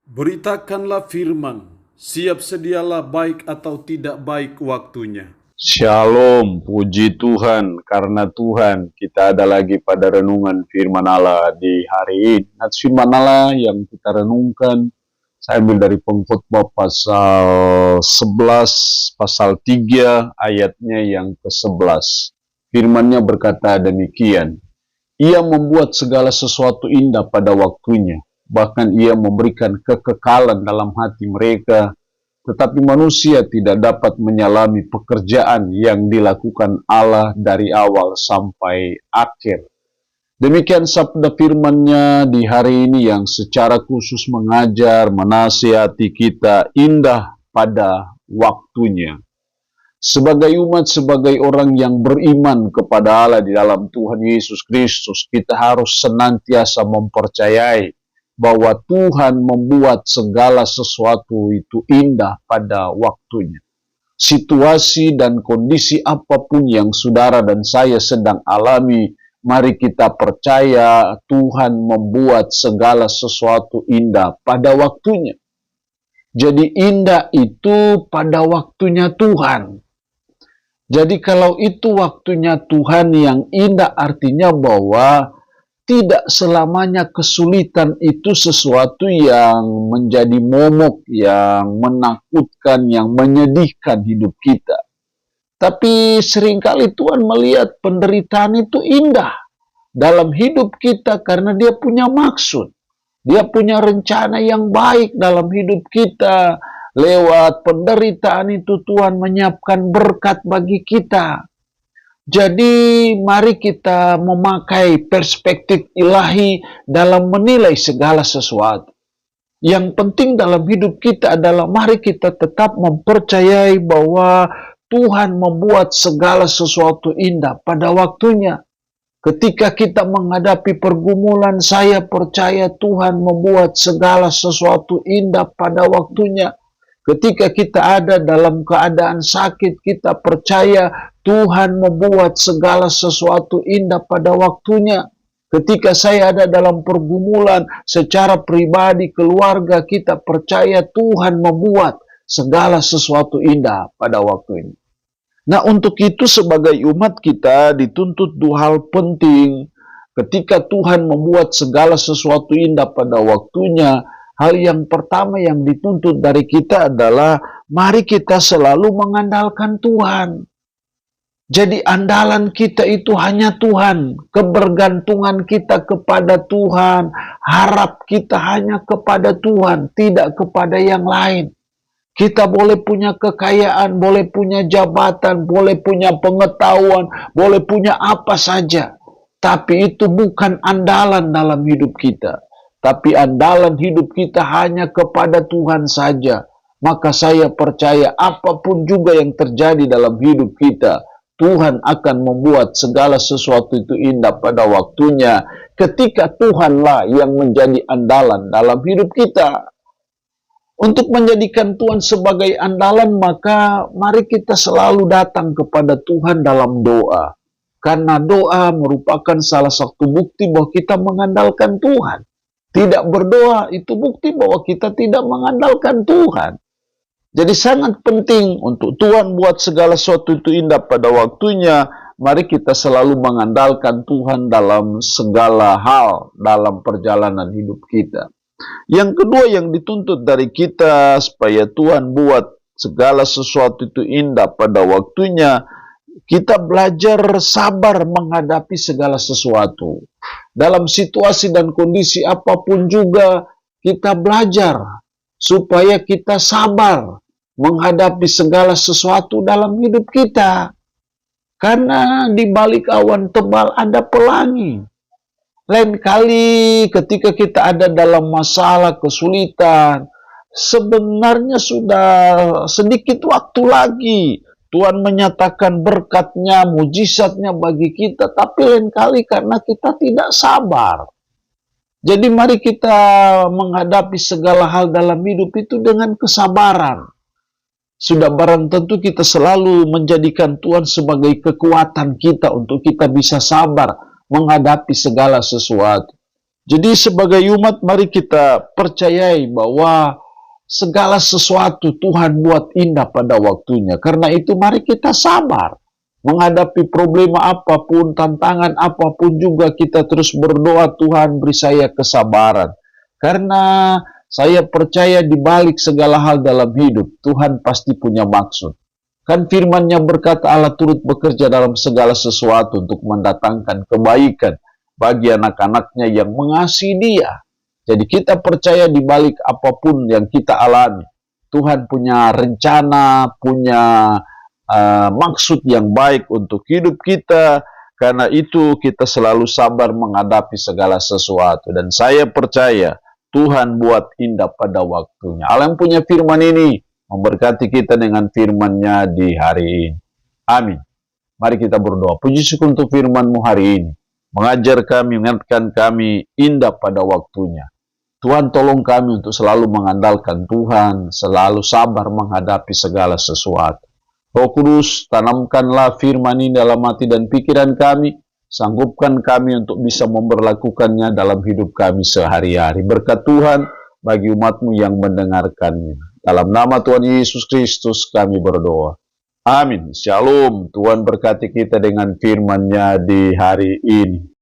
Beritakanlah firman, siap sedialah baik atau tidak baik waktunya. Shalom, puji Tuhan, karena Tuhan kita ada lagi pada renungan firman Allah di hari ini. Nats firman Allah yang kita renungkan, saya ambil dari Pengkhotbah pasal 11, pasal 3, ayatnya yang ke-11. Firman-Nya berkata demikian, Ia membuat segala sesuatu indah pada waktunya, bahkan Ia memberikan kekekalan dalam hati mereka, tetapi manusia tidak dapat menyalami pekerjaan yang dilakukan Allah dari awal sampai akhir. Demikian sabda firman-Nya di hari ini yang secara khusus mengajar, menasihati kita indah pada waktunya. Sebagai umat, sebagai orang yang beriman kepada Allah di dalam Tuhan Yesus Kristus, kita harus senantiasa mempercayai bahwa Tuhan membuat segala sesuatu itu indah pada waktunya. Situasi dan kondisi apapun yang saudara dan saya sedang alami, mari kita percaya Tuhan membuat segala sesuatu indah pada waktunya. Jadi indah itu pada waktunya Tuhan. Jadi kalau itu waktunya Tuhan yang indah, artinya bahwa tidak selamanya kesulitan itu sesuatu yang menjadi momok, yang menakutkan, yang menyedihkan hidup kita. Tapi seringkali Tuhan melihat penderitaan itu indah dalam hidup kita karena Dia punya maksud. Dia punya rencana yang baik dalam hidup kita. Lewat penderitaan itu Tuhan menyiapkan berkat bagi kita. Jadi mari kita memakai perspektif ilahi dalam menilai segala sesuatu. Yang penting dalam hidup kita adalah mari kita tetap mempercayai bahwa Tuhan membuat segala sesuatu indah pada waktunya. Ketika kita menghadapi pergumulan, saya percaya Tuhan membuat segala sesuatu indah pada waktunya. Ketika kita ada dalam keadaan sakit, kita percaya Tuhan membuat segala sesuatu indah pada waktunya. Ketika saya ada dalam pergumulan secara pribadi, keluarga, kita percaya Tuhan membuat segala sesuatu indah pada waktunya. Nah, untuk itu sebagai umat kita dituntut dua hal penting. Ketika Tuhan membuat segala sesuatu indah pada waktunya, hal yang pertama yang dituntut dari kita adalah mari kita selalu mengandalkan Tuhan. Jadi andalan kita itu hanya Tuhan. Kebergantungan kita kepada Tuhan. Harap kita hanya kepada Tuhan, tidak kepada yang lain. Kita boleh punya kekayaan, boleh punya jabatan, boleh punya pengetahuan, boleh punya apa saja. Tapi itu bukan andalan dalam hidup kita. Tapi andalan hidup kita hanya kepada Tuhan saja. Maka saya percaya apapun juga yang terjadi dalam hidup kita, Tuhan akan membuat segala sesuatu itu indah pada waktunya. Ketika Tuhanlah yang menjadi andalan dalam hidup kita. Untuk menjadikan Tuhan sebagai andalan, maka mari kita selalu datang kepada Tuhan dalam doa. Karena doa merupakan salah satu bukti bahwa kita mengandalkan Tuhan. Tidak berdoa itu bukti bahwa kita tidak mengandalkan Tuhan. Jadi sangat penting untuk Tuhan buat segala sesuatu itu indah pada waktunya. Mari kita selalu mengandalkan Tuhan dalam segala hal dalam perjalanan hidup kita. Yang kedua yang dituntut dari kita supaya Tuhan buat segala sesuatu itu indah pada waktunya, kita belajar sabar menghadapi segala sesuatu. Dalam situasi dan kondisi apapun juga, kita belajar supaya kita sabar menghadapi segala sesuatu dalam hidup kita. Karena di balik awan tebal ada pelangi. Lain kali ketika kita ada dalam masalah, kesulitan, sebenarnya sudah sedikit waktu lagi Tuhan menyatakan berkat-Nya, mujizat-Nya bagi kita, tapi lain kali karena kita tidak sabar. Jadi mari kita menghadapi segala hal dalam hidup itu dengan kesabaran. Sudah barang tentu kita selalu menjadikan Tuhan sebagai kekuatan kita untuk kita bisa sabar menghadapi segala sesuatu. Jadi sebagai umat mari kita percayai bahwa segala sesuatu Tuhan buat indah pada waktunya. Karena itu mari kita sabar. Menghadapi problema apapun, tantangan apapun juga kita terus berdoa, Tuhan beri saya kesabaran. Karena saya percaya di balik segala hal dalam hidup, Tuhan pasti punya maksud. Kan firman-Nya berkata Allah turut bekerja dalam segala sesuatu untuk mendatangkan kebaikan bagi anak-anaknya yang mengasihi Dia. Jadi kita percaya di balik apapun yang kita alami, Tuhan punya rencana, punya maksud yang baik untuk hidup kita. Karena itu kita selalu sabar menghadapi segala sesuatu. Dan saya percaya Tuhan buat indah pada waktunya. Allah yang punya firman ini memberkati kita dengan firman-Nya di hari ini. Amin. Mari kita berdoa. Puji syukur untuk firman-Mu hari ini. Mengajar kami, mengingatkan kami indah pada waktunya. Tuhan tolong kami untuk selalu mengandalkan Tuhan, selalu sabar menghadapi segala sesuatu. Roh Kudus, tanamkanlah firman ini dalam hati dan pikiran kami, sanggupkan kami untuk bisa memberlakukannya dalam hidup kami sehari-hari. Berkat Tuhan bagi umat-Mu yang mendengarkannya. Dalam nama Tuhan Yesus Kristus kami berdoa. Amin. Shalom. Tuhan berkati kita dengan firman-Nya di hari ini.